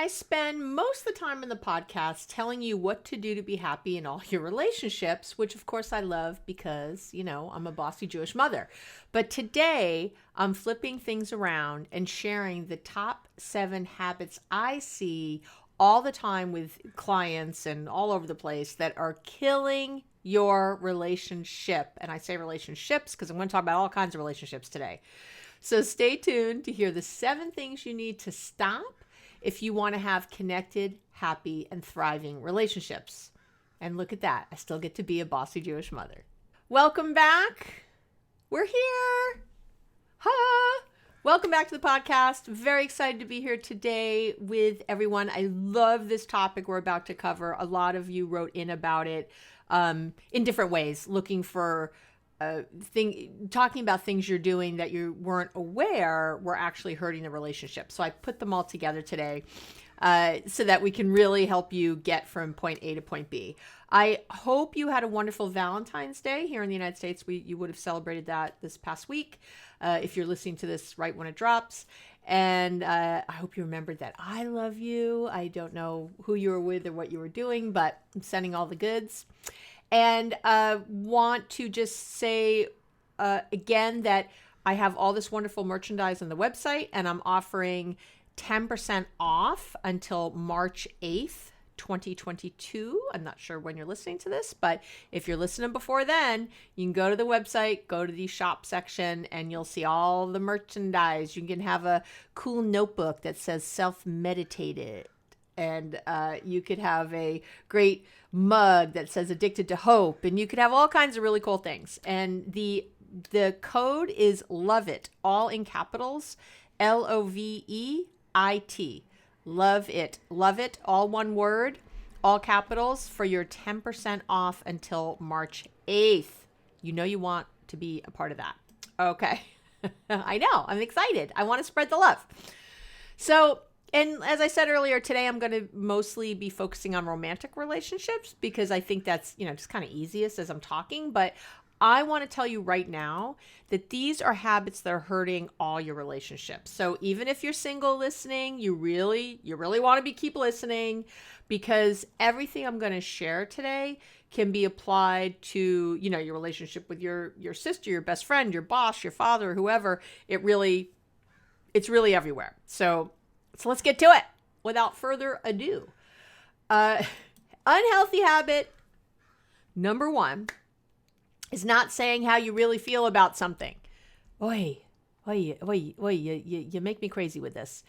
spend most of the time in the podcast telling you what to do to be happy in all your relationships, which of course I love because, I'm a bossy Jewish mother. But today I'm flipping things around and sharing the top 7 habits I see all the time with clients and all over the place that are killing your relationship. And I say relationships because I'm going to talk about all kinds of relationships today. So stay tuned to hear the 7 things you need to stop if you want to have connected, happy, and thriving relationships. And look at that. I still get to be a bossy Jewish mother. Welcome back. We're here. Ha! Welcome back to the podcast. Very excited to be here today with everyone. I love this topic we're about to cover. A lot of you wrote in about it in different ways, looking for talking about things you're doing that you weren't aware were actually hurting the relationship. So I put them all together today so that we can really help you get from point A to point B. I hope you had a wonderful Valentine's Day here in the United States. You would have celebrated that this past week if you're listening to this right when it drops. And I hope you remembered that I love you. I don't know who you were with or what you were doing, but I'm sending all the goods. And want to just say again that I have all this wonderful merchandise on the website, and I'm offering 10% off until March 8th, 2022. I'm not sure when you're listening to this, but if you're listening before then, you can go to the website, go to the shop section, and you'll see all the merchandise. You can have a cool notebook that says self-meditated. And you could have a great mug that says addicted to hope. And you could have all kinds of really cool things. And the code is love it, all in capitals, LOVEIT. Love it. Love it, all one word, all capitals, for your 10% off until March 8th. You want to be a part of that. Okay. I know. I'm excited. I want to spread the love. So, and as I said earlier, today I'm going to mostly be focusing on romantic relationships because I think that's, just kind of easiest as I'm talking. But I want to tell you right now that these are habits that are hurting all your relationships. So even if you're single listening, you really want to keep listening, because everything I'm going to share today can be applied to, your relationship with your sister, your best friend, your boss, your father, whoever. It's really everywhere. So let's get to it without further ado. Unhealthy habit number 1 is not saying how you really feel about something. You make me crazy with this.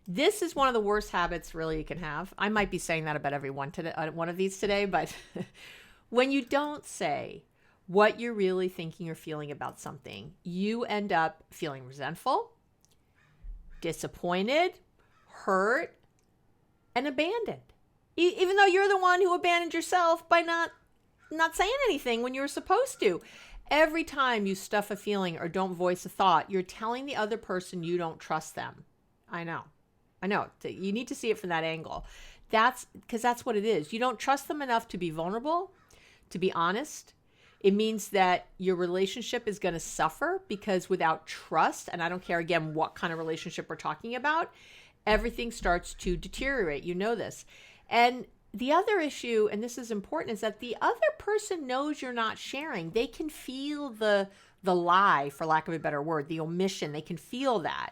This is one of the worst habits really you can have. I might be saying that about every one of these today, but when you don't say what you're really thinking or feeling about something, you end up feeling resentful, disappointed, hurt, and abandoned. Even though you're the one who abandoned yourself by not saying anything when you were supposed to. Every time you stuff a feeling or don't voice a thought, you're telling the other person you don't trust them. I know. You need to see it from that angle. That's what it is. You don't trust them enough to be vulnerable, to be honest. It means that your relationship is going to suffer, because without trust, and I don't care again what kind of relationship we're talking about, everything starts to deteriorate. You know this. And the other issue, and this is important, is that the other person knows you're not sharing. They can feel the lie, for lack of a better word, the omission. They can feel that.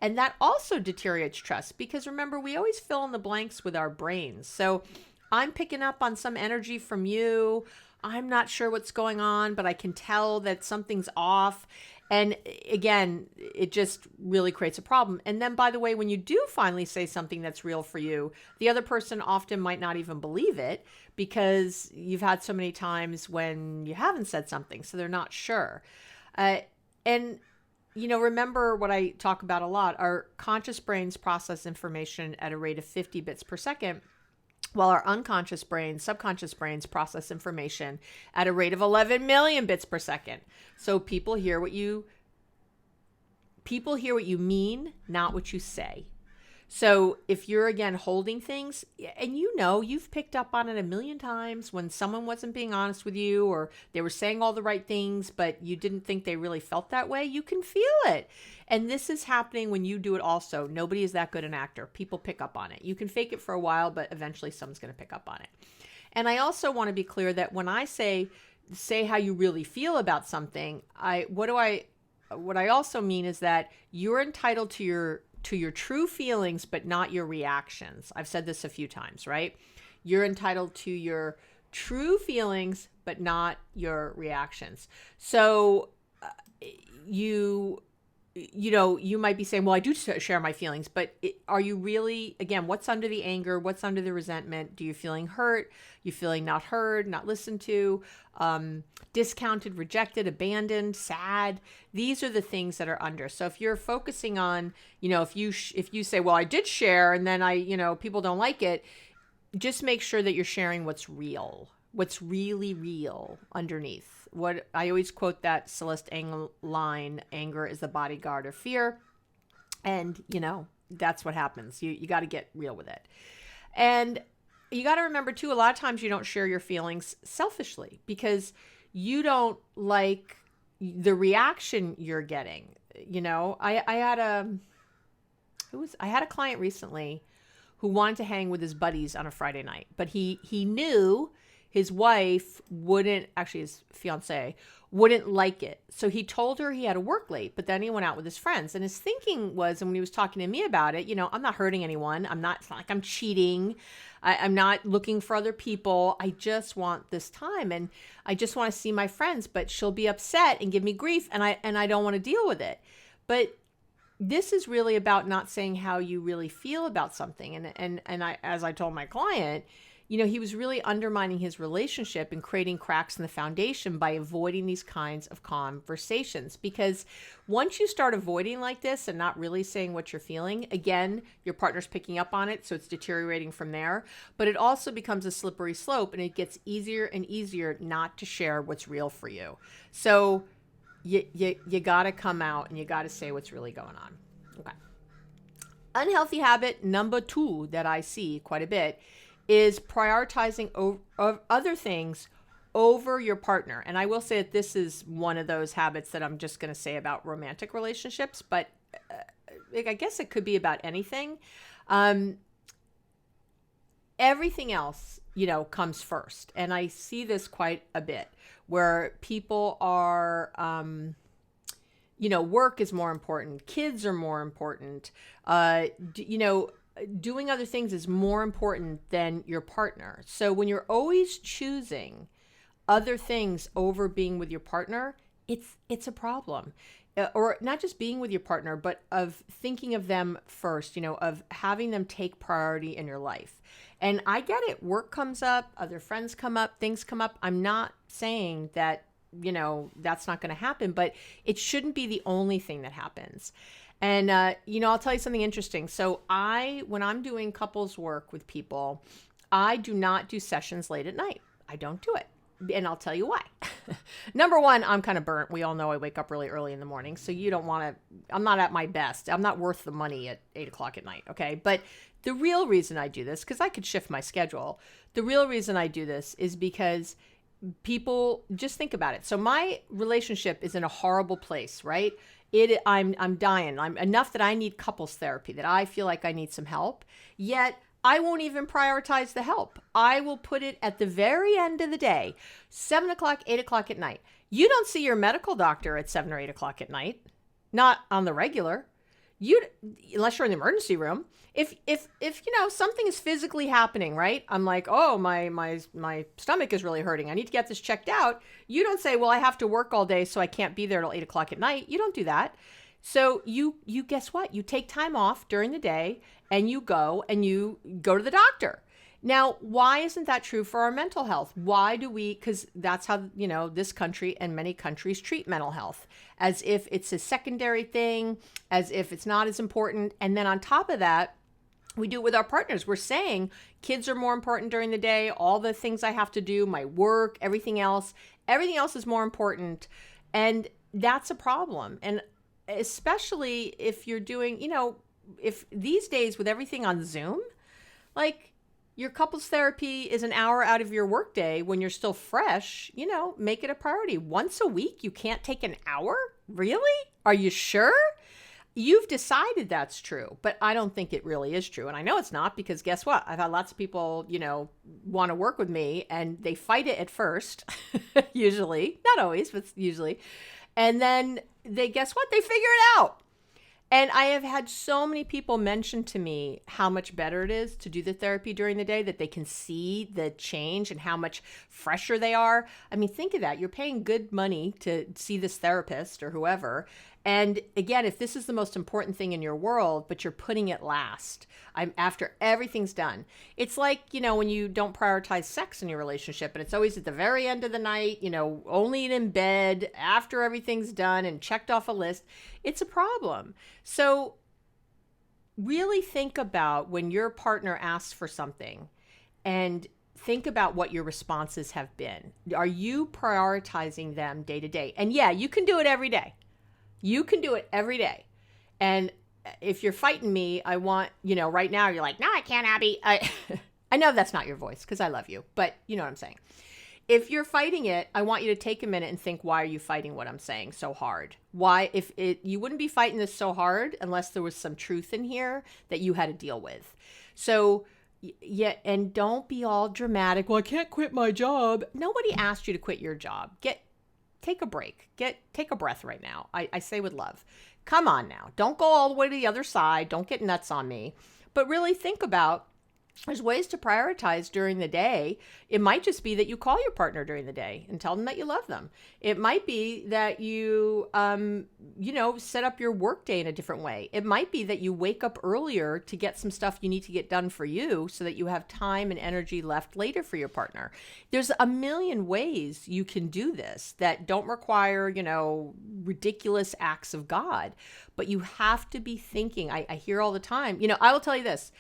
And that also deteriorates trust, because remember, we always fill in the blanks with our brains. So I'm picking up on some energy from you. I'm not sure what's going on, but I can tell that something's off. And again, it just really creates a problem. And then, by the way, when you do finally say something that's real for you, the other person often might not even believe it, because you've had so many times when you haven't said something, so they're not sure. Remember what I talk about a lot. Our conscious brains process information at a rate of 50 bits per second, while our unconscious brains, subconscious brains process information at a rate of 11 million bits per second. So people hear what you mean, not what you say. So if you're, again, holding things, and you've picked up on it a million times when someone wasn't being honest with you, or they were saying all the right things, but you didn't think they really felt that way, you can feel it. And this is happening when you do it also. Nobody is that good an actor. People pick up on it. You can fake it for a while, but eventually someone's going to pick up on it. And I also want to be clear that when I say how you really feel about something, what I also mean is that you're entitled to your true feelings, but not your reactions. I've said this a few times, right? You're entitled to your true feelings, but not your reactions. So you might be saying, well, I do share my feelings, but are you really, again, what's under the anger? What's under the resentment? Do you feeling hurt? You feeling not heard, not listened to, discounted, rejected, abandoned, sad? These are the things that are under. So if you're focusing on, if you say, well, I did share, and then people don't like it, just make sure that you're sharing what's real, what's really real underneath. What I always quote that Celeste Ng line, anger is the bodyguard of fear. And, that's what happens. You got to get real with it. And you got to remember too, a lot of times you don't share your feelings selfishly because you don't like the reaction you're getting. I had a client recently who wanted to hang with his buddies on a Friday night, but he knew his wife his fiance wouldn't like it. So he told her he had to work late, but then he went out with his friends. And his thinking was, and when he was talking to me about it, I'm not hurting anyone. It's not like I'm cheating. I'm not looking for other people. I just want this time. And I just want to see my friends, but she'll be upset and give me grief. And I don't want to deal with it. But this is really about not saying how you really feel about something. And I, as I told my client, he was really undermining his relationship and creating cracks in the foundation by avoiding these kinds of conversations. Because once you start avoiding like this and not really saying what you're feeling, again, your partner's picking up on it, so it's deteriorating from there. But it also becomes a slippery slope, and it gets easier and easier not to share what's real for you. So you got to come out and you got to say what's really going on. Okay. Unhealthy habit number 2 that I see quite a bit is prioritizing other things over your partner. And I will say that this is one of those habits that I'm just going to say about romantic relationships, but I guess it could be about anything. Everything else, comes first. And I see this quite a bit where people are, work is more important. Kids are more important. Doing other things is more important than your partner. So when you're always choosing other things over being with your partner, it's a problem. Or not just being with your partner, but of thinking of them first, of having them take priority in your life. And I get it. Work comes up, other friends come up, things come up. I'm not saying that, that's not going to happen, but it shouldn't be the only thing that happens. And, I'll tell you something interesting. So when I'm doing couples work with people, I do not do sessions late at night. I don't do it. And I'll tell you why. Number one, I'm kind of burnt. We all know I wake up really early in the morning. So you don't want to, I'm not at my best. I'm not worth the money at 8:00 at night. Okay. But the real reason I do this, because I could shift my schedule. The real reason I do this is because people, just think about it. So my relationship is in a horrible place, right? I'm dying. I'm enough that I need couples therapy, that I feel like I need some help. Yet I won't even prioritize the help. I will put it at the very end of the day, 7:00, 8:00 at night. You don't see your medical doctor at 7 or 8 o'clock at night, not on the regular. Unless you're in the emergency room. If something is physically happening, right? I'm like, oh, my stomach is really hurting. I need to get this checked out. You don't say, well, I have to work all day, so I can't be there till 8 o'clock at night. You don't do that. So you guess what? You take time off during the day and you go to the doctor. Now, why isn't that true for our mental health? Why do we? Because that's how, this country and many countries treat mental health, as if it's a secondary thing, as if it's not as important. And then on top of that, we do it with our partners. We're saying kids are more important during the day. All the things I have to do, my work, everything else is more important. And that's a problem. And especially if you're doing, if these days with everything on Zoom, like your couples therapy is an hour out of your workday when you're still fresh, make it a priority. Once a week, you can't take an hour? Really? Are you sure? You've decided that's true, but I don't think it really is true. And I know it's not, because guess what? I've had lots of people, want to work with me, and they fight it at first, usually, not always, but usually. And then guess what? They figure it out. And I have had so many people mention to me how much better it is to do the therapy during the day, that they can see the change and how much fresher they are. I mean, think of that. You're paying good money to see this therapist or whoever. And again, if this is the most important thing in your world, but you're putting it last, after everything's done, it's like, when you don't prioritize sex in your relationship, and it's always at the very end of the night, only in bed after everything's done and checked off a list, it's a problem. So really think about when your partner asks for something, and think about what your responses have been. Are you prioritizing them day to day? And yeah, you can do it every day. You can do it every day. And if you're fighting me, I want, right now you're like, no, I can't, Abby. I know that's not your voice, because I love you, but you know what I'm saying. If you're fighting it, I want you to take a minute and think, why are you fighting what I'm saying so hard? Why, you wouldn't be fighting this so hard unless there was some truth in here that you had to deal with. So yeah, and don't be all dramatic. Well, I can't quit my job. Nobody asked you to quit your job. Take a break. Take a breath right now. I say with love. Come on now. Don't go all the way to the other side. Don't get nuts on me. But really think about, there's ways to prioritize during the day. It might just be that you call your partner during the day and tell them that you love them. It might be that you, set up your work day in a different way. It might be that you wake up earlier to get some stuff you need to get done for you, so that you have time and energy left later for your partner. There's a million ways you can do this that don't require, ridiculous acts of God. But you have to be thinking. I hear all the time, I will tell you this.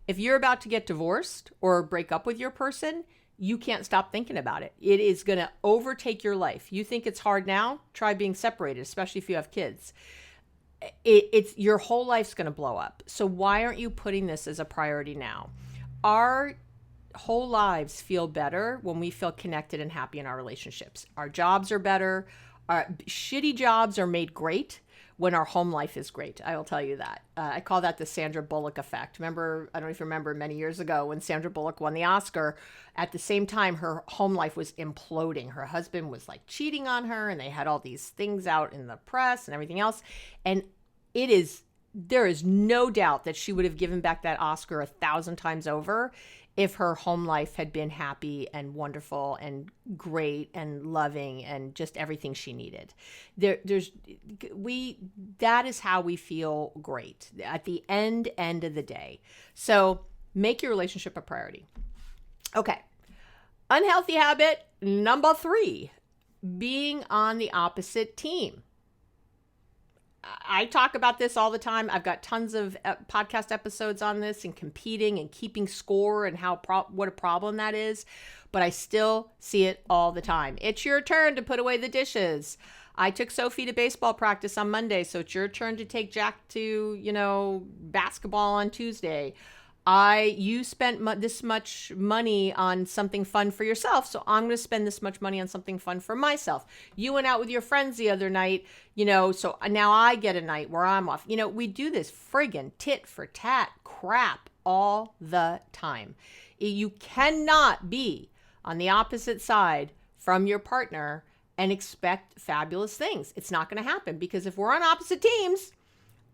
If you're about to get divorced or break up with your person, you can't stop thinking about it. It is going to overtake your life. You think it's hard now? Try being separated, especially if you have kids. It's your whole life's going to blow up. So why aren't you putting this as a priority now? Our whole lives feel better when we feel connected and happy in our relationships. Our jobs are better. Our shitty jobs are made great when our home life is great. I will tell you that. I call that the Sandra Bullock effect. Remember, I don't know if you remember, many years ago when Sandra Bullock won the Oscar, at the same time, her home life was imploding. Her husband was like cheating on her, and they had all these things out in the press and everything else. And there is no doubt that she would have given back that Oscar 1,000 times over if her home life had been happy and wonderful and great and loving and just everything she needed. That is how we feel great at the end of the day. So make your relationship a priority. Okay. Unhealthy habit number 3, being on the opposite team. I talk about this all the time. I've got tons of podcast episodes on this, and competing and keeping score and what a problem that is. But I still see it all the time. It's your turn to put away the dishes. I took Sophie to baseball practice on Monday, so it's your turn to take Jack to, basketball on Tuesday. You spent this much money on something fun for yourself, so I'm going to spend this much money on something fun for myself. You went out with your friends the other night, so now I get a night where I'm off. We do this friggin' tit for tat crap all the time. You cannot be on the opposite side from your partner and expect fabulous things. It's not going to happen, because if we're on opposite teams,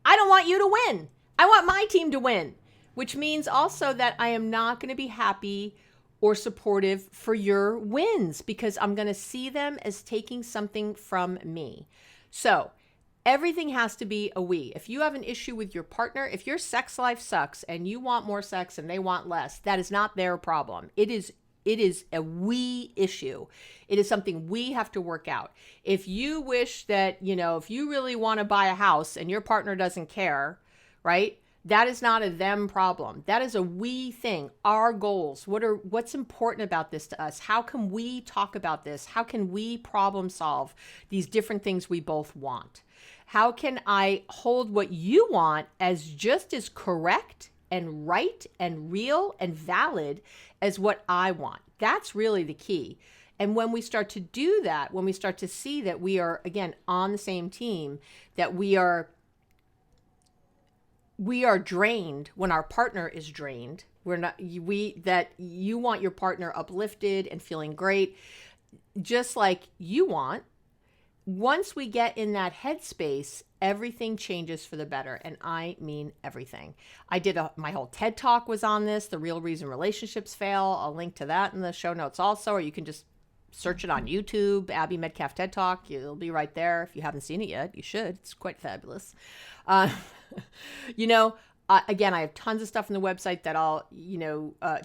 I don't want you to win. I want my team to win. Which means also that I am not going to be happy or supportive for your wins, because I'm going to see them as taking something from me. So everything has to be a we. If you have an issue with your partner, if your sex life sucks and you want more sex and they want less, that is not their problem. It is a we issue. It is something we have to work out. If you wish that, if you really want to buy a house and your partner doesn't care, right? That is not a them problem. That is a we thing. Our goals. What's important about this to us? How can we talk about this? How can we problem solve these different things we both want? How can I hold what you want as just as correct and right and real and valid as what I want? That's really the key. And when we start to do that, when we start to see that we are, again, on the same team, that we are drained when our partner is drained. That you want your partner uplifted and feeling great, just like you want. Once we get in that headspace, everything changes for the better. And I mean everything. My whole TED Talk was on this, The Real Reason Relationships Fail. I'll link to that in the show notes also, or you can just search it on YouTube, Abby Medcalf TED Talk. It'll be right there. If you haven't seen it yet, you should. It's quite fabulous. Again, I have tons of stuff on the website that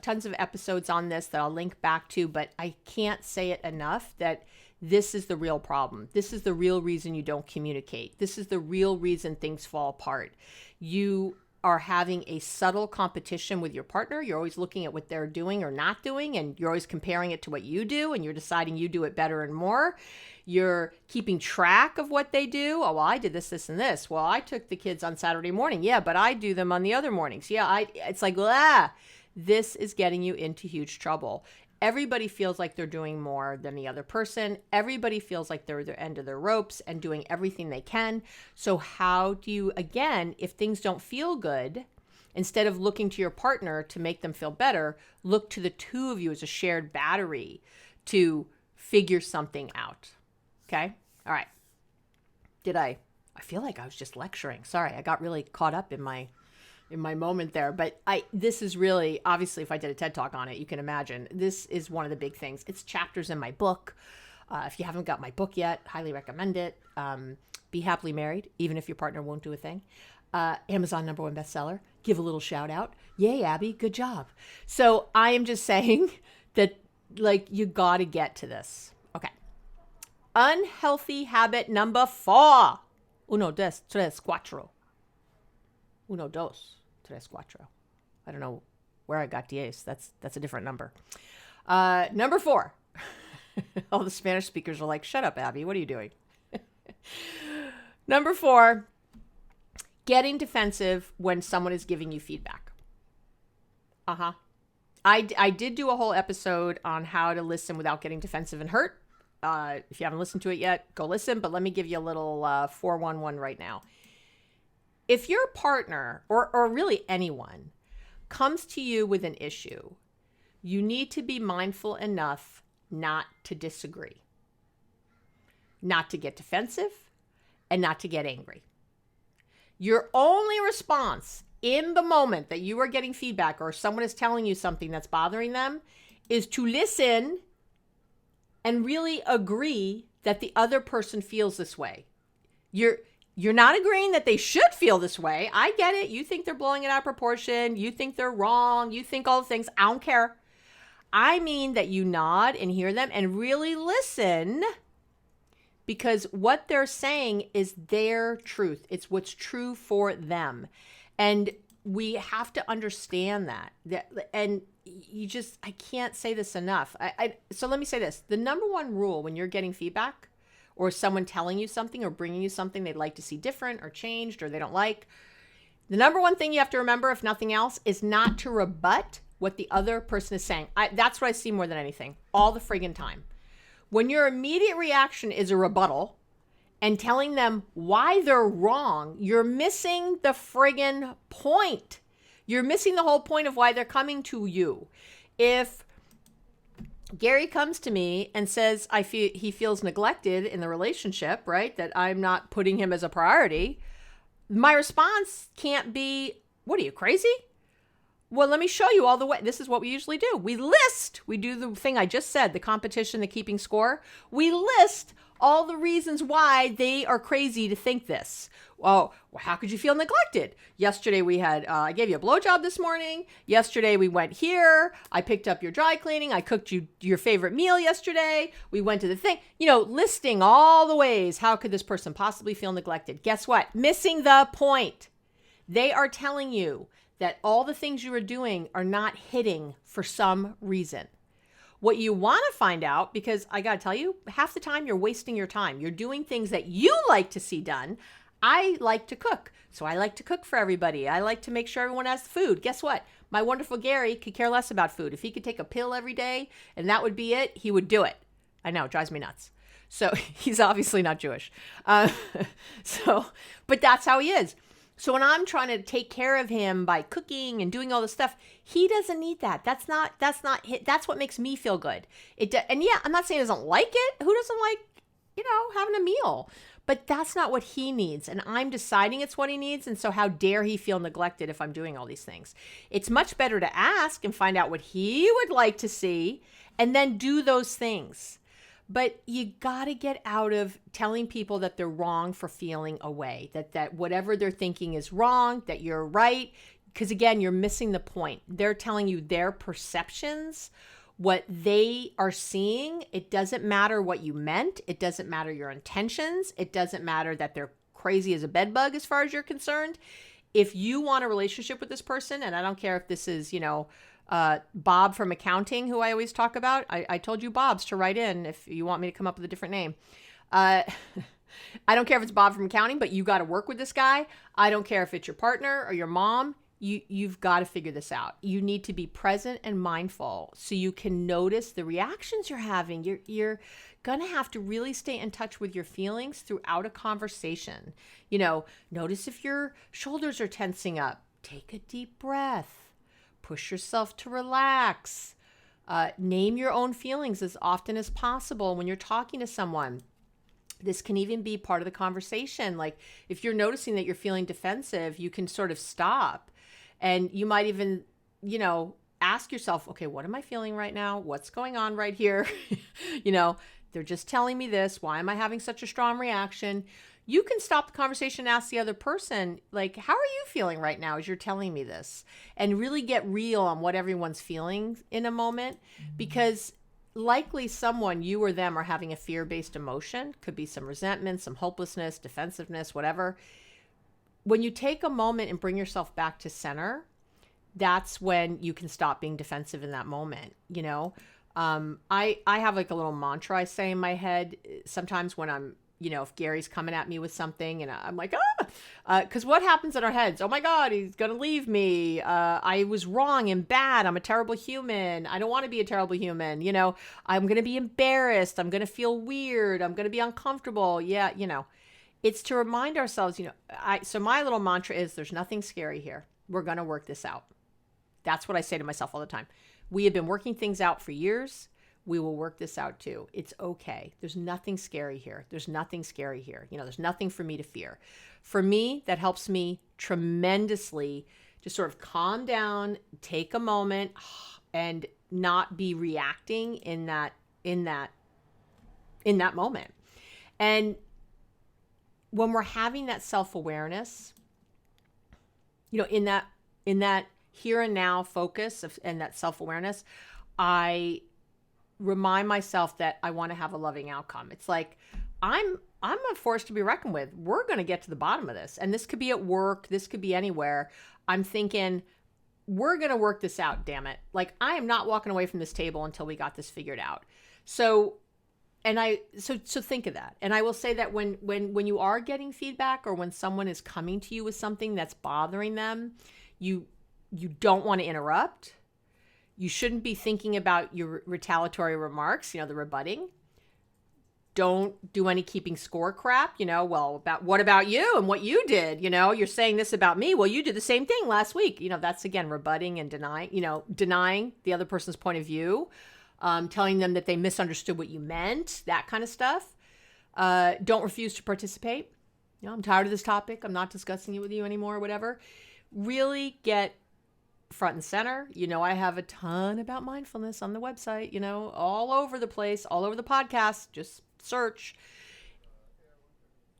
tons of episodes on this that I'll link back to, but I can't say it enough that this is the real problem. This is the real reason you don't communicate. This is the real reason things fall apart. You are having a subtle competition with your partner. You're always looking at what they're doing or not doing, and you're always comparing it to what you do, and you're deciding you do it better and more. You're keeping track of what they do. Oh, well, I did this, this, and this. Well, I took the kids on Saturday morning. Yeah, but I do them on the other mornings. Yeah, it's like, this is getting you into huge trouble. Everybody feels like they're doing more than the other person. Everybody feels like they're at the end of their ropes and doing everything they can. So how do you, again, if things don't feel good, instead of looking to your partner to make them feel better, look to the two of you as a shared battery to figure something out. Okay? All right. I feel like I was just lecturing. Sorry, I got really caught up in my moment there, but this is really, obviously, if I did a TED Talk on it, you can imagine, this is one of the big things. It's chapters in my book. If you haven't got my book yet, highly recommend it. Be Happily Married, even if your partner won't do a thing. Amazon #1 bestseller. Give a little shout out. Yay, Abby, good job. So I am just saying that, you got to get to this. Okay. Unhealthy habit number 4. 1, 2, 3, 4. 1, 2, 3, 4. I don't know where I got diez. That's a different number. Number 4. All the Spanish speakers are like, shut up, Abby. What are you doing? Number 4, getting defensive when someone is giving you feedback. I did do a whole episode on how to listen without getting defensive and hurt. If you haven't listened to it yet, go listen. But let me give you a little 411 right now. If your partner, or really anyone, comes to you with an issue, you need to be mindful enough not to disagree, not to get defensive, and not to get angry. Your only response in the moment that you are getting feedback or someone is telling you something that's bothering them is to listen and really agree that the other person feels this way. You're not agreeing that they should feel this way. I get it. You think they're blowing it out of proportion. You think they're wrong. You think all the things. I don't care. I mean that you nod and hear them and really listen, because what they're saying is their truth. It's what's true for them. And we have to understand that. And I can't say this enough. So let me say this. The number one rule when you're getting feedback, or someone telling you something or bringing you something they'd like to see different or changed or they don't like, the number one thing you have to remember, if nothing else, is not to rebut what the other person is saying. That's what I see more than anything, all the friggin' time. When your immediate reaction is a rebuttal and telling them why they're wrong, you're missing the friggin' point. You're missing the whole point of why they're coming to you. If Gary comes to me and says he feels neglected in the relationship, right? That I'm not putting him as a priority. My response can't be, what are you, crazy? Well, let me show you all the way. This is what we usually do. We do the thing I just said, the competition, the keeping score. We list all the reasons why they are crazy to think this. Oh, well, how could you feel neglected? Yesterday I gave you a blowjob this morning. Yesterday we went here. I picked up your dry cleaning. I cooked you your favorite meal yesterday. We went to the thing, listing all the ways. How could this person possibly feel neglected? Guess what? Missing the point. They are telling you that all the things you are doing are not hitting for some reason. What you want to find out, because I got to tell you, half the time you're wasting your time. You're doing things that you like to see done. I like to cook. So I like to cook for everybody. I like to make sure everyone has food. Guess what? My wonderful Gary could care less about food. If he could take a pill every day and that would be it, he would do it. I know, it drives me nuts. So he's obviously not Jewish. But that's how he is. So when I'm trying to take care of him by cooking and doing all this stuff, he doesn't need that. That's what makes me feel good. And yeah, I'm not saying he doesn't like it. Who doesn't like, having a meal? But that's not what he needs. And I'm deciding it's what he needs. And so how dare he feel neglected if I'm doing all these things? It's much better to ask and find out what he would like to see and then do those things. But you got to get out of telling people that they're wrong for feeling away, that whatever they're thinking is wrong, that you're right. Because again, you're missing the point. They're telling you their perceptions, what they are seeing. It doesn't matter what you meant. It doesn't matter your intentions. It doesn't matter that they're crazy as a bedbug as far as you're concerned. If you want a relationship with this person, and I don't care if this is, Bob from accounting, who I always talk about. I told you Bob's to write in if you want me to come up with a different name. I don't care if it's Bob from accounting, but you got to work with this guy. I don't care if it's your partner or your mom. You've got to figure this out. You need to be present and mindful so you can notice the reactions you're having. You're going to have to really stay in touch with your feelings throughout a conversation. Notice if your shoulders are tensing up. Take a deep breath. Push yourself to relax. Name your own feelings as often as possible when you're talking to someone. This can even be part of the conversation. Like if you're noticing that you're feeling defensive, you can sort of stop. And you might even, ask yourself, okay, what am I feeling right now? What's going on right here? They're just telling me this. Why am I having such a strong reaction? You can stop the conversation and ask the other person, like, how are you feeling right now as you're telling me this? And really get real on what everyone's feeling in a moment. Because likely someone, you or them, are having a fear-based emotion. Could be some resentment, some hopelessness, defensiveness, whatever. When you take a moment and bring yourself back to center, that's when you can stop being defensive in that moment. I have like a little mantra I say in my head sometimes when I'm, if Gary's coming at me with something and I'm like, because what happens in our heads? Oh my God, he's going to leave me. I was wrong and bad. I'm a terrible human. I don't want to be a terrible human. I'm going to be embarrassed. I'm going to feel weird. I'm going to be uncomfortable. Yeah. It's to remind ourselves, so my little mantra is there's nothing scary here. We're going to work this out. That's what I say to myself all the time. We have been working things out for years. We will work this out too. It's okay. There's nothing scary here. There's nothing scary here. There's nothing for me to fear. For me, that helps me tremendously to sort of calm down, take a moment, and not be reacting in that moment. And when we're having that self-awareness, in that here and now focus and that self-awareness, I remind myself that I want to have a loving outcome. It's like, I'm a force to be reckoned with. We're going to get to the bottom of this. And this could be at work. This could be anywhere. I'm thinking, we're going to work this out, damn it. Like, I am not walking away from this table until we got this figured out. So think of that. And I will say that when you are getting feedback or when someone is coming to you with something that's bothering them, you don't want to interrupt. You shouldn't be thinking about your retaliatory remarks, the rebutting. Don't do any keeping score crap, what about you and what you did? You're saying this about me. Well, you did the same thing last week. That's again, rebutting and denying the other person's point of view. Telling them that they misunderstood what you meant, that kind of stuff. Don't refuse to participate. I'm tired of this topic. I'm not discussing it with you anymore, whatever. Really get front and center. I have a ton about mindfulness on the website, all over the place, all over the podcast. Just search.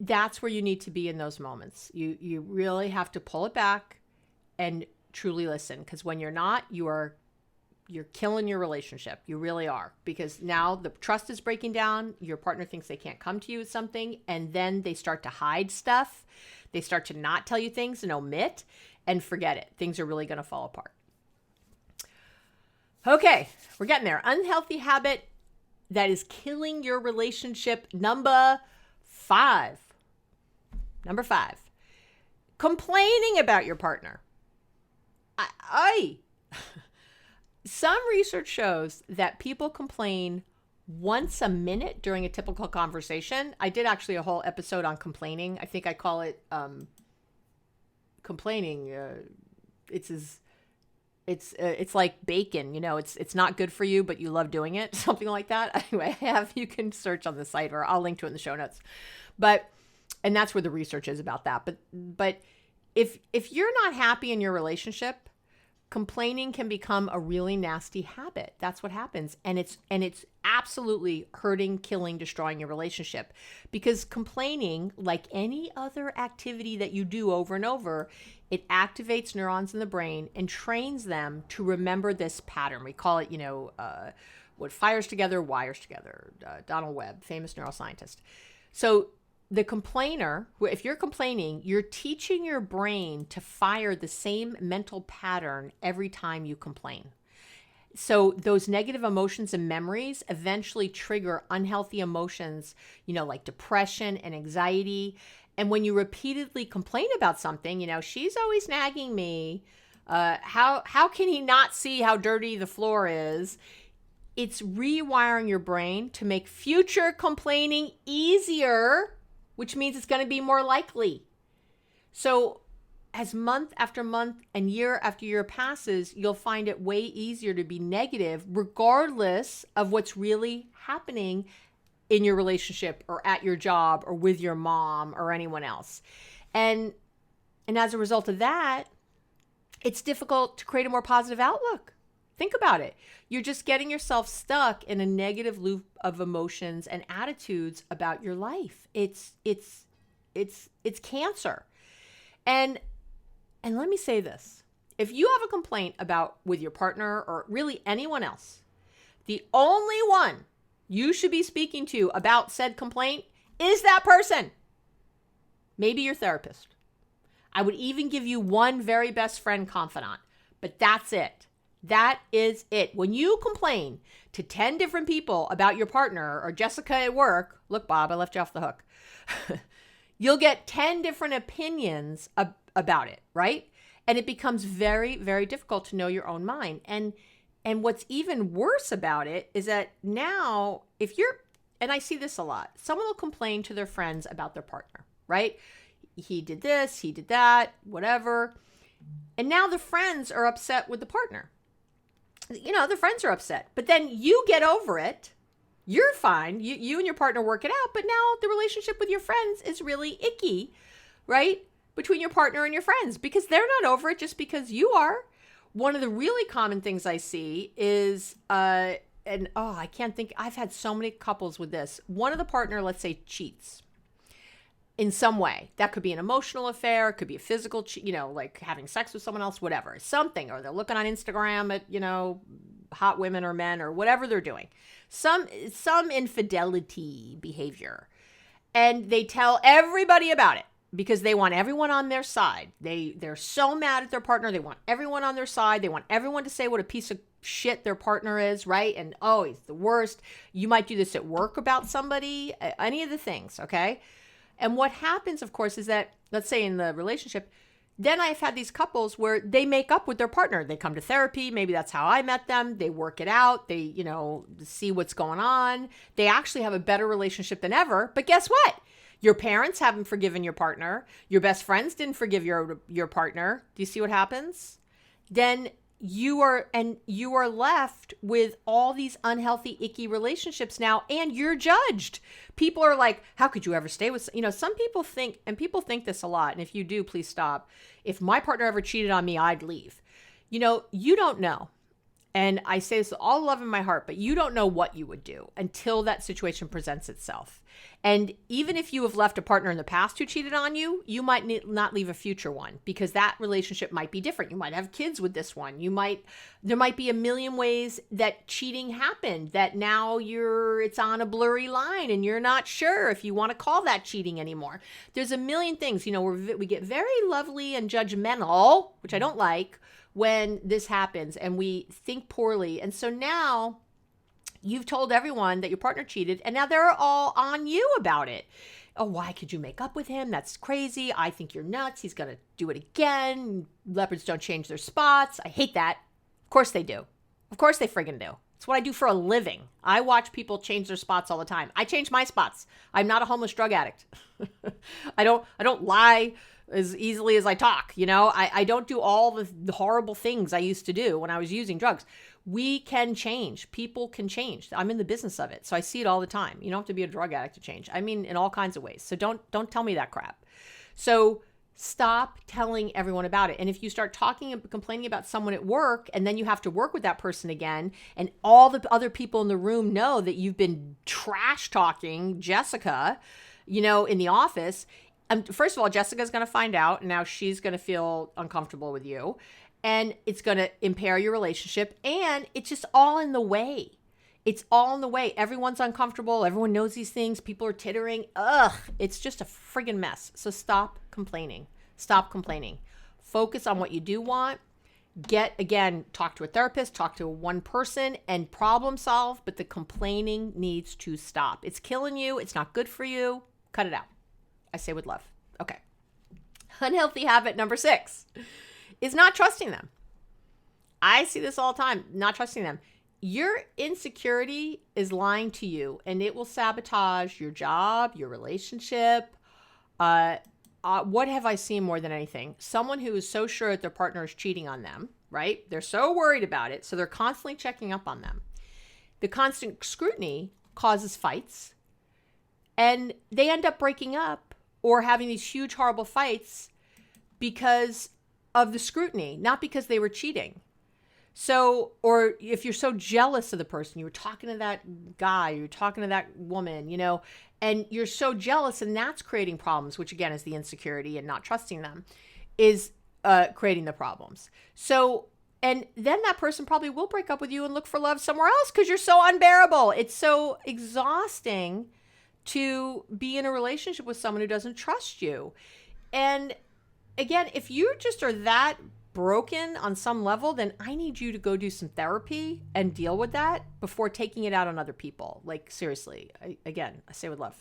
That's where you need to be in those moments. You really have to pull it back and truly listen. Because when you're not, you're killing your relationship. You really are. Because now the trust is breaking down. Your partner thinks they can't come to you with something. And then they start to hide stuff. They start to not tell you things and omit. And forget it. Things are really going to fall apart. Okay, we're getting there. Unhealthy habit that is killing your relationship, number 5. Number 5, complaining about your partner. Some research shows that people complain once a minute during a typical conversation. I did actually a whole episode on complaining. I think I call it complaining. It's like bacon, it's not good for you, but you love doing it. Something like that. Anyway, you can search on the site, or I'll link to it in the show notes. And that's where the research is about that. But if you're not happy in your relationship, complaining can become a really nasty habit. That's what happens. And it's absolutely hurting, killing, destroying your relationship, because complaining, like any other activity that you do over and over, it activates neurons in the brain and trains them to remember this pattern. We call it, what fires together, wires together. Donald Webb, famous neuroscientist. So the complainer, if you're complaining, you're teaching your brain to fire the same mental pattern every time you complain. So those negative emotions and memories eventually trigger unhealthy emotions, like depression and anxiety. And when you repeatedly complain about something, she's always nagging me. How can he not see how dirty the floor is? It's rewiring your brain to make future complaining easier, which means it's going to be more likely. So as month after month and year after year passes, you'll find it way easier to be negative, regardless of what's really happening in your relationship or at your job or with your mom or anyone else. And as a result of that, it's difficult to create a more positive outlook. Think about it. You're just getting yourself stuck in a negative loop of emotions and attitudes about your life. It's cancer. And let me say this. If you have a complaint with your partner or really anyone else, the only one you should be speaking to about said complaint is that person. Maybe your therapist. I would even give you one very best friend confidant, but that's it. That is it. When you complain to 10 different people about your partner or Jessica at work, look, Bob, I left you off the hook. You'll get 10 different opinions about it, right? And it becomes very, very difficult to know your own mind. And what's even worse about it is that now, and I see this a lot, someone will complain to their friends about their partner, right? He did this, he did that, whatever. And now the friends are upset with the partner. The friends are upset, but then you get over it. You're fine. You and your partner work it out, but now the relationship with your friends is really icky, right? Between your partner and your friends, because they're not over it just because you are. One of the really common things I see is, I can't think, I've had so many couples with this. One of the partner, let's say, cheats in some way. That could be an emotional affair. It could be a physical, like having sex with someone else, whatever, something, or they're looking on Instagram at, hot women or men or whatever they're doing. Some infidelity behavior. And they tell everybody about it because they want everyone on their side. They're so mad at their partner. They want everyone on their side. They want everyone to say what a piece of shit their partner is, right? And, oh, he's the worst. You might do this at work about somebody, any of the things, okay? And what happens, of course, is that, let's say in the relationship, then I've had these couples where they make up with their partner. They come to therapy. Maybe that's how I met them. They work it out. They, see what's going on. They actually have a better relationship than ever. But guess what? Your parents haven't forgiven your partner. Your best friends didn't forgive your partner. Do you see what happens? Then you are left with all these unhealthy, icky relationships now, and you're judged. People are like, how could you ever stay with, some people think, and people think this a lot, and if you do, please stop. If my partner ever cheated on me, I'd leave. You don't know. And I say this with all love in my heart, but you don't know what you would do until that situation presents itself. And even if you have left a partner in the past who cheated on you, you might not leave a future one because that relationship might be different. You might have kids with this one. There might be a million ways that cheating happened that now it's on a blurry line and you're not sure if you want to call that cheating anymore. There's a million things, we get very lovely and judgmental, which I don't like, when this happens and we think poorly. And so now you've told everyone that your partner cheated and now they're all on you about it. Oh, why could you make up with him? That's crazy. I think you're nuts. He's going to do it again. Leopards don't change their spots. I hate that. Of course they do. Of course they friggin' do. It's what I do for a living. I watch people change their spots all the time. I change my spots. I'm not a homeless drug addict. I don't lie as easily as I talk. I don't do all the horrible things I used to do when I was using drugs. We can change. People can change. I'm in the business of it. So I see it all the time. You don't have to be a drug addict to change. I mean, in all kinds of ways. So don't tell me that crap. So stop telling everyone about it. And if you start talking and complaining about someone at work, and then you have to work with that person again, and all the other people in the room know that you've been trash talking Jessica, in the office, first of all, Jessica's going to find out, and now she's going to feel uncomfortable with you, and it's going to impair your relationship, and it's just all in the way. It's all in the way. Everyone's uncomfortable. Everyone knows these things. People are tittering. Ugh, it's just a friggin' mess. So stop complaining. Stop complaining. Focus on what you do want. Talk to a therapist, talk to one person, and problem solve, but the complaining needs to stop. It's killing you. It's not good for you. Cut it out. I say with love. Okay. Unhealthy habit number 6 is not trusting them. I see this all the time, not trusting them. Your insecurity is lying to you, and it will sabotage your job, your relationship. What have I seen more than anything? Someone who is so sure that their partner is cheating on them, right? They're so worried about it, so they're constantly checking up on them. The constant scrutiny causes fights, and they end up breaking up or having these huge, horrible fights because of the scrutiny, not because they were cheating. So, or if you're so jealous of the person, you were talking to that guy, you're talking to that woman, and you're so jealous, and that's creating problems, which again is the insecurity and not trusting them, is creating the problems. So, and then that person probably will break up with you and look for love somewhere else because you're so unbearable. It's so exhausting to be in a relationship with someone who doesn't trust you. And again, if you just are that broken on some level, then I need you to go do some therapy and deal with that before taking it out on other people. Like, seriously, I say with love,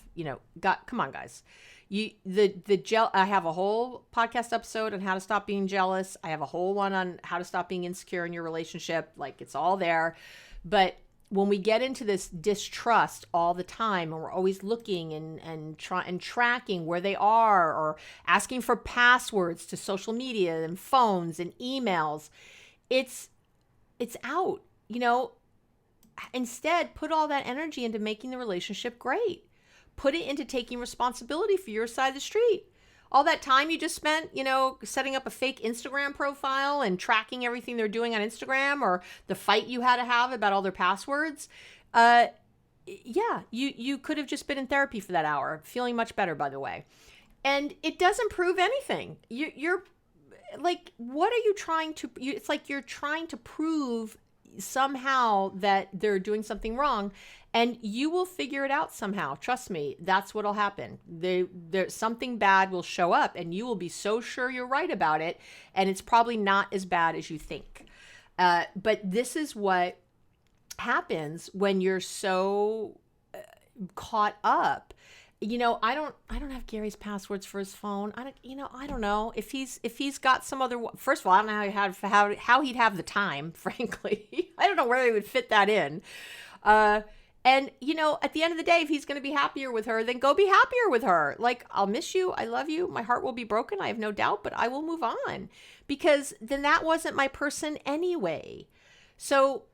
come on, guys. I have a whole podcast episode on how to stop being jealous. I have a whole one on how to stop being insecure in your relationship. Like, it's all there. But when we get into this distrust all the time, and we're always looking and tracking where they are, or asking for passwords to social media and phones and emails, it's out. Instead, put all that energy into making the relationship great. Put it into taking responsibility for your side of the street. All that time you just spent, setting up a fake Instagram profile and tracking everything they're doing on Instagram, or the fight you had to have about all their passwords. You could have just been in therapy for that hour, feeling much better, by the way. And it doesn't prove anything. You're like, what are you trying to, it's like you're trying to prove somehow that they're doing something wrong. And you will figure it out somehow. Trust me, that's what'll happen. There's something bad will show up, and you will be so sure you're right about it, and it's probably not as bad as you think. But this is what happens when you're so caught up. I don't have Gary's passwords for his phone. I don't know if he's got some other. First of all, I don't know how he'd have the time. Frankly, I don't know where he would fit that in. And, at the end of the day, if he's going to be happier with her, then go be happier with her. Like, I'll miss you. I love you. My heart will be broken. I have no doubt, but I will move on, because then that wasn't my person anyway. So,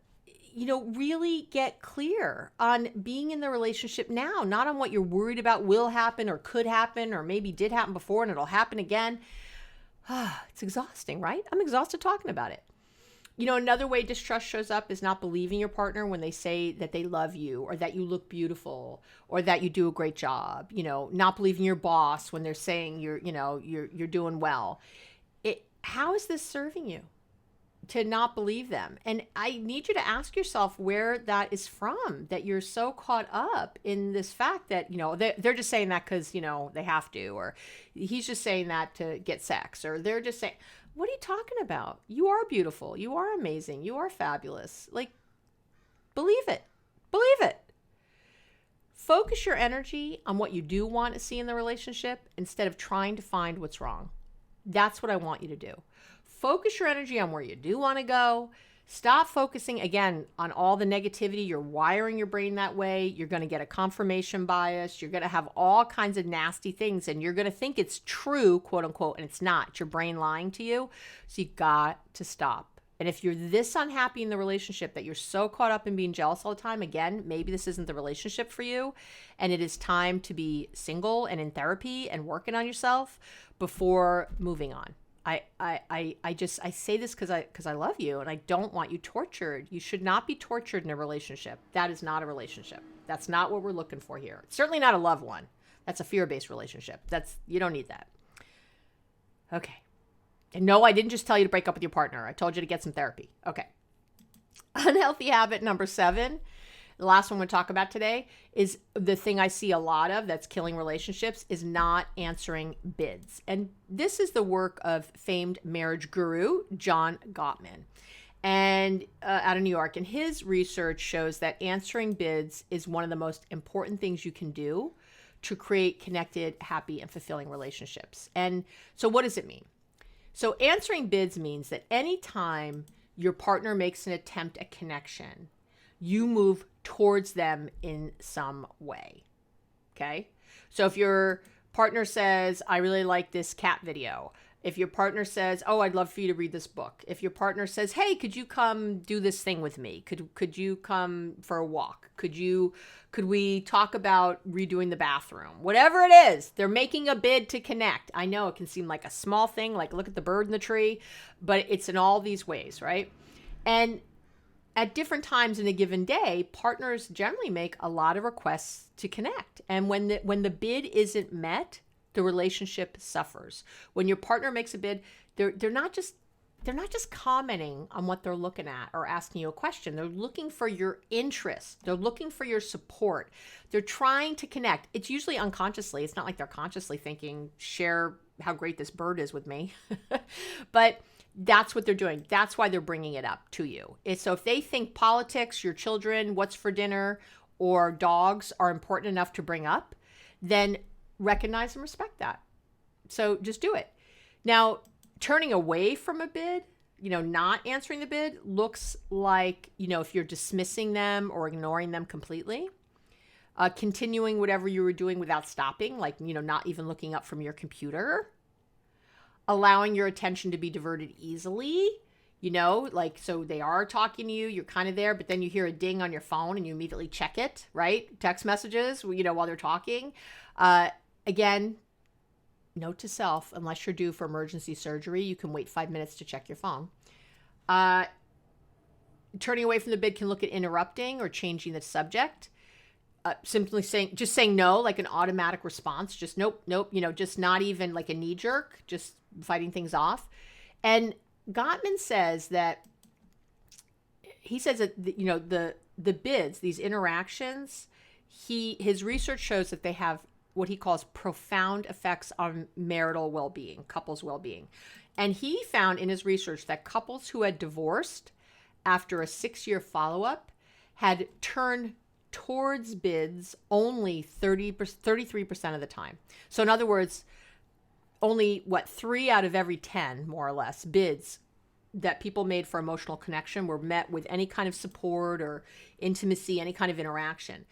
really get clear on being in the relationship now, not on what you're worried about will happen or could happen or maybe did happen before and it'll happen again. It's exhausting, right? I'm exhausted talking about it. Another way distrust shows up is not believing your partner when they say that they love you, or that you look beautiful, or that you do a great job. Not believing your boss when they're saying you're doing well. How is this serving you to not believe them? And I need you to ask yourself where that is from, that you're so caught up in this fact that, they're just saying that because, they have to, or he's just saying that to get sex, or they're just saying, what are you talking about? You are beautiful. You are amazing. You are fabulous. Like, believe it. Believe it. Focus your energy on what you do want to see in the relationship instead of trying to find what's wrong. That's what I want you to do. Focus your energy on where you do want to go. Stop focusing, again, on all the negativity. You're wiring your brain that way. You're going to get a confirmation bias. You're going to have all kinds of nasty things, and you're going to think it's true, quote unquote, and it's not. It's your brain lying to you. So you got to stop. And if you're this unhappy in the relationship that you're so caught up in being jealous all the time, again, maybe this isn't the relationship for you, and it is time to be single and in therapy and working on yourself before moving on. I say this because I love you and I don't want you tortured. You should not be tortured in a relationship. That is not a relationship. That's not what we're looking for here. It's certainly not a love one. That's a fear-based relationship. You don't need that. Okay. And no, I didn't just tell you to break up with your partner. I told you to get some therapy. Okay. Unhealthy habit number 7. The last one we'll talk about today is the thing I see a lot of that's killing relationships is not answering bids. And this is the work of famed marriage guru, John Gottman, and out of New York. And his research shows that answering bids is one of the most important things you can do to create connected, happy, and fulfilling relationships. And so what does it mean? So answering bids means that anytime your partner makes an attempt at connection, you move towards them in some way. Okay? So if your partner says, I really like this cat video. If your partner says, oh, I'd love for you to read this book. If your partner says, hey, could you come do this thing with me? Could you come for a walk? Could we talk about redoing the bathroom? Whatever it is, they're making a bid to connect. I know it can seem like a small thing, like look at the bird in the tree, but it's in all these ways, right? And at different times in a given day, partners generally make a lot of requests to connect. And when the bid isn't met, the relationship suffers. When your partner makes a bid, they're not just commenting on what they're looking at or asking you a question. They're looking for your interest. They're looking for your support. They're trying to connect. It's usually unconsciously. It's not like they're consciously thinking, share how great this bird is with me. But that's what they're doing. That's why they're bringing it up to you. So if they think politics, your children, what's for dinner, or dogs are important enough to bring up, then recognize and respect that. So just do it. Now, turning away from a bid, not answering the bid looks like, if you're dismissing them or ignoring them completely, continuing whatever you were doing without stopping, like, not even looking up from your computer, allowing your attention to be diverted easily, so they are talking to you, you're kind of there, but then you hear a ding on your phone and you immediately check it, right? Text messages, while they're talking. Again, note to self, unless you're due for emergency surgery, you can wait 5 minutes to check your phone. Turning away from the bid can look at interrupting or changing the subject. Simply saying no, like an automatic response, just nope, just not even like a knee jerk, just fighting things off. And Gottman says that the bids, these interactions, his research shows that they have what he calls profound effects on marital well-being, couples' well-being. And he found in his research that couples who had divorced after a 6-year follow-up had turned towards bids only 33% of the time. So in other words, only 3 out of every 10, more or less, bids that people made for emotional connection were met with any kind of support or intimacy, any kind of interaction.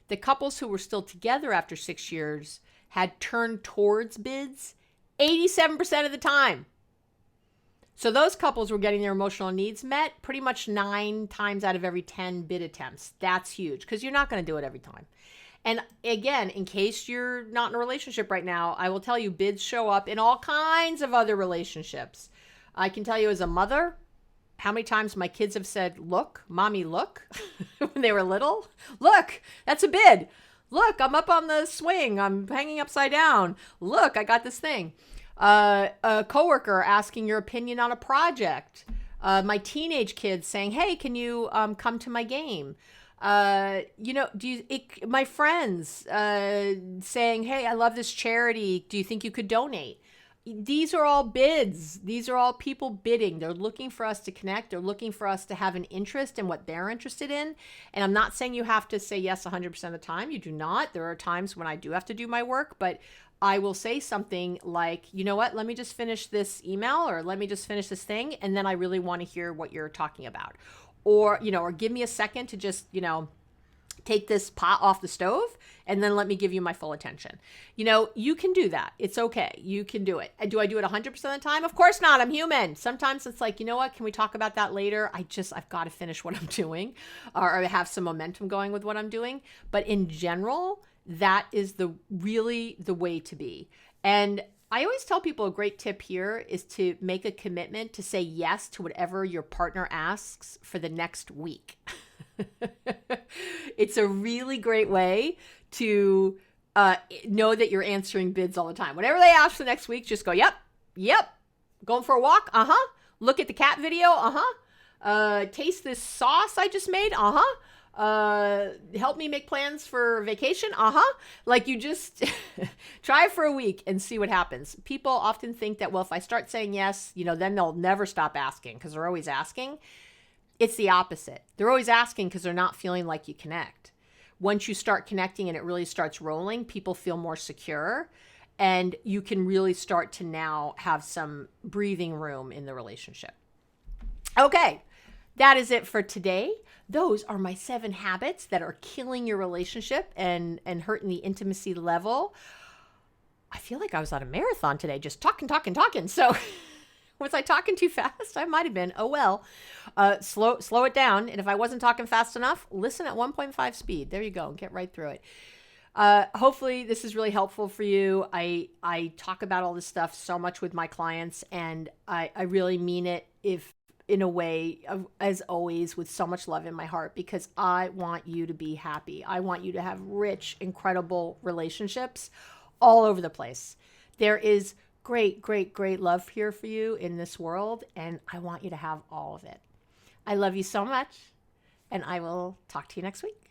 The couples who were still together after 6 years had turned towards bids 87% of the time. So those couples were getting their emotional needs met pretty much 9 times out of every 10 bid attempts. That's huge because you're not going to do it every time. And again, in case you're not in a relationship right now, I will tell you bids show up in all kinds of other relationships. I can tell you as a mother, how many times my kids have said, look, mommy, look, when they were little. Look, that's a bid. Look, I'm up on the swing. I'm hanging upside down. Look, I got this thing. A coworker asking your opinion on a project. My teenage kids saying, hey, can you come to my game? My friends saying, hey, I love this charity. Do you think you could donate? these are all bids. These are all people bidding. They're looking for us to connect. They're looking for us to have an interest in what they're interested in. And I'm not saying you have to say yes 100% of the time. You do not. There are times when I do have to do my work, but I will say something like, you know what, let me just finish this email, or let me just finish this thing. And then I really want to hear what you're talking about. Or, or give me a second to just, take this pot off the stove, and then let me give you my full attention. You can do that. It's okay. You can do it. Do I do it 100% of the time? Of course not. I'm human. Sometimes it's like, you know what? Can we talk about that later? I've got to finish what I'm doing, or have some momentum going with what I'm doing. But in general, that is really the way to be. And I always tell people a great tip here is to make a commitment to say yes to whatever your partner asks for the next week. It's a really great way to know that you're answering bids all the time. Whenever they ask for the next week, just go, yep. Going for a walk? Uh-huh. Look at the cat video? Uh-huh. Taste this sauce I just made? Uh-huh. Help me make plans for vacation? Uh-huh. Like, you just try it for a week and see what happens. People often think that, well, if I start saying yes, then they'll never stop asking because they're always asking. It's the opposite. They're always asking because they're not feeling like you connect. Once you start connecting and it really starts rolling, people feel more secure, and you can really start to now have some breathing room in the relationship. Okay, that is it for today. Those are my 7 habits that are killing your relationship and hurting the intimacy level. I feel like I was on a marathon today, just talking. So was I talking too fast? I might have been. Oh, well. Slow it down. And if I wasn't talking fast enough, listen at 1.5 speed. There you go. Get right through it. Hopefully this is really helpful for you. I talk about all this stuff so much with my clients, and I really mean it in a way, as always, with so much love in my heart, because I want you to be happy. I want you to have rich, incredible relationships all over the place. There is great love here for you in this world, and I want you to have all of it. I love you so much, and I will talk to you next week.